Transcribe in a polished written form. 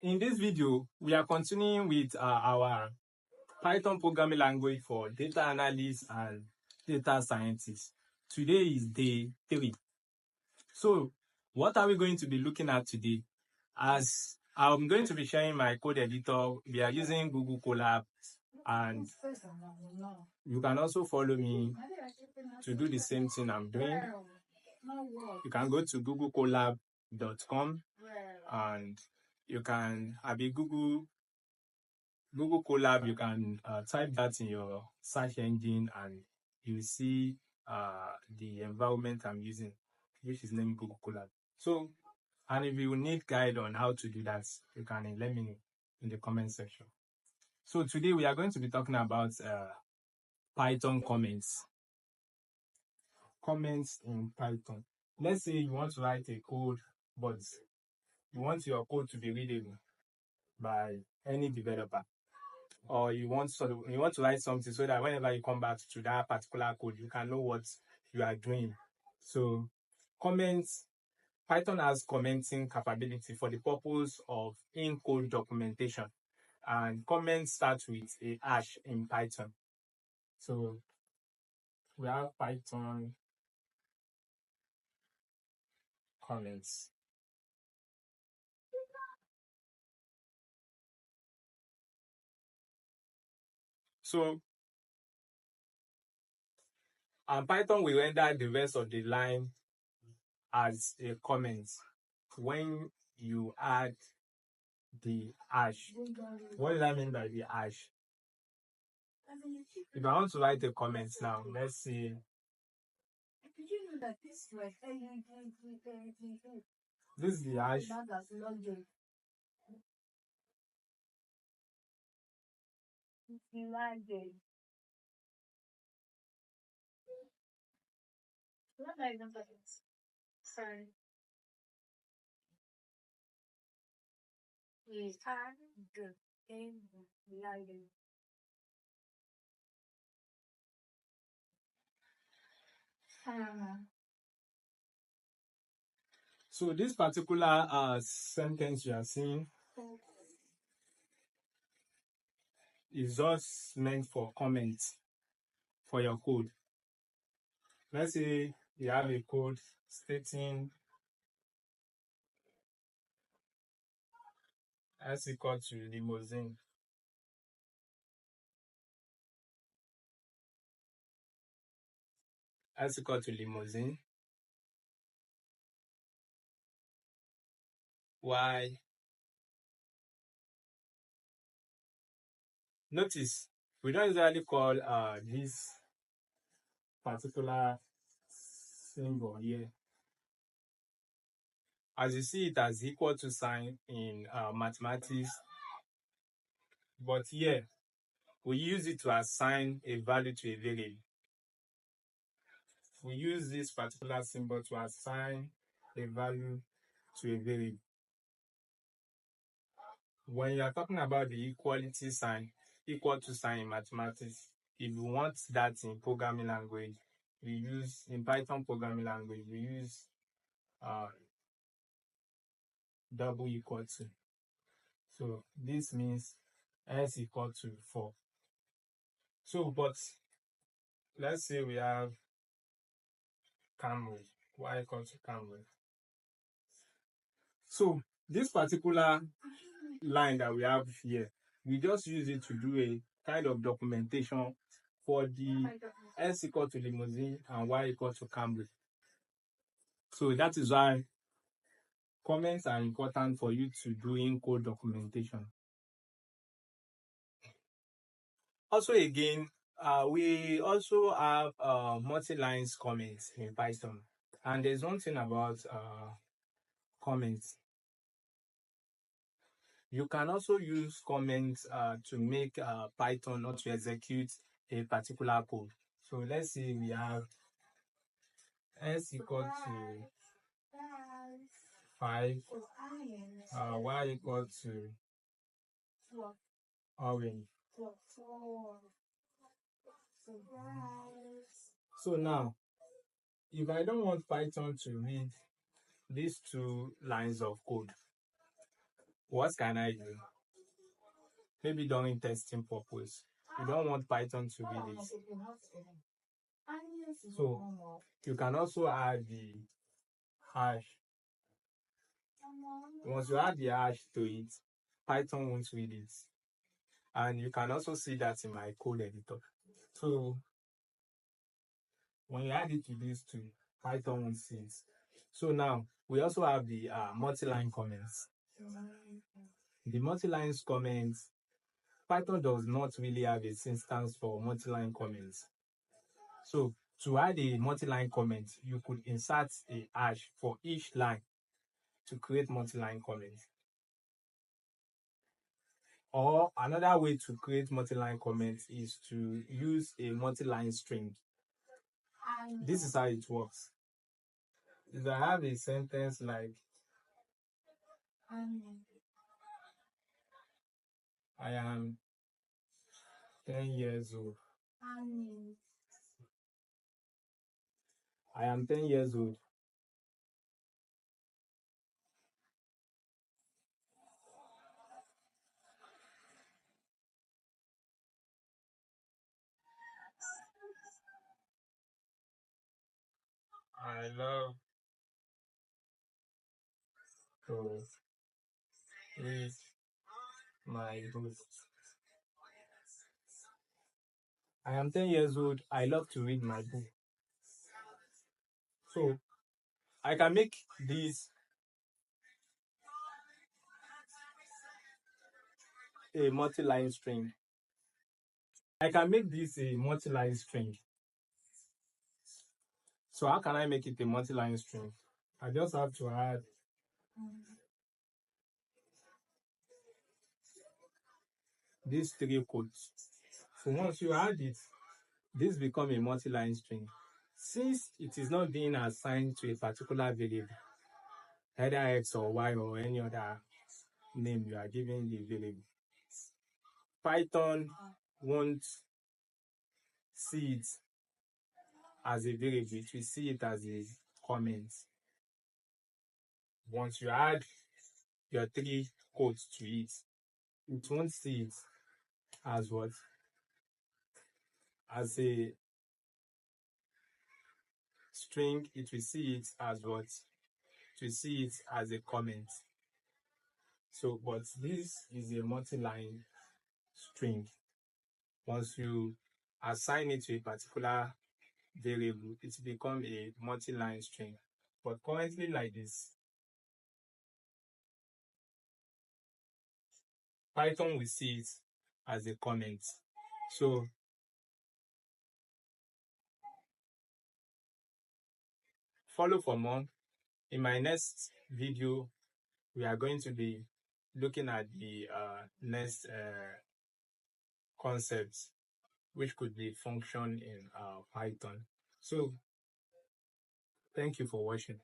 In this video, we are continuing with our Python programming language for data analysts and data scientists. Today is day 3. So, what are we going to be looking at today? As I'm going to be sharing my code editor, we are using Google Colab, and you can also follow me to do the same thing I'm doing. You can go to googlecolab.com and you can have a Google Colab. You can type that in your search engine and you see the environment I'm using, which is named Google Colab. So, and if you need guide on how to do that, you can let me know in the comment section. So today we are going to be talking about Python comments. Comments in Python. Let's say you want to write a code, but you want your code to be readable by any developer, or you want to write something so that whenever you come back to that particular code, you can know what you are doing. So comments, Python has commenting capability for the purpose of in-code documentation, and comments start with a hash in Python. So we have Python comments. So and Python will render the rest of the line as a comment when you add the hash. What does that mean by the hash? If I want to write a comment now, let's see. This is the hash. So this particular sentence you are seeing is just meant for comments for your code. Let's say you have a code stating S equal to limousine. S equal to limousine. Y. Notice we don't usually call this particular symbol here. As you see it as equal to sign in mathematics, but here we use it to assign a value to a variable. We use this particular symbol to assign a value to a variable. When you are talking about the equality sign, equal to sign in mathematics, if you want that in programming language, we use, in Python programming language, we use double equal to. So this means S equal to 4. So, but let's say we have Camry, Y equal to Camry. So this particular line that we have here, we just use it to do a kind of documentation for the S equal to limousine and Y equal to Camry. So that is why comments are important for you to do in code documentation. Also again, we also have multi-lines comments in Python. And there's one thing about comments. You can also use comments to make Python not to execute a particular code. So let's say we have S equal to 5, Y equal to orange. So now, if I don't want Python to read these two lines of code, what can I do? Maybe during testing purpose. You don't want Python to read it. So you can also add the hash. Once you add the hash to it, Python won't read it. And you can also see that in my code editor. So when you add it to these two, Python won't see it. So now we also have the multi-line comments. The multi-line comments, Python does not really have a instance for multi-line comments. So to add a multi-line comment, you could insert a hash for each line to create multi-line comments. Or another way to create multi-line comments is to use a multi-line string. This is how it works. If I have a sentence like I am 10 years old. I am 10 years old. I love to read my books. I am 10 years old. I love to read my book. So I can make this a multi-line string. I can make this a multi-line string. So how can I make it a multi-line string? I just have to add these three quotes. So once you add it, this becomes a multi-line string. Since it is not being assigned to a particular variable, either X or Y or any other name you are giving the variable, Python won't see it as a variable, it will see it as a comment. Once you add your three quotes to it, it won't see it as what? As a string, it will see it as what? It will see it as a comment. So, but this is a multi-line string. Once you assign it to a particular variable, it becomes a multi-line string. But currently like this, Python will see it as a comment. So follow for more. In my next video, we are going to be looking at the next concepts, which could be function in Python. So thank you for watching.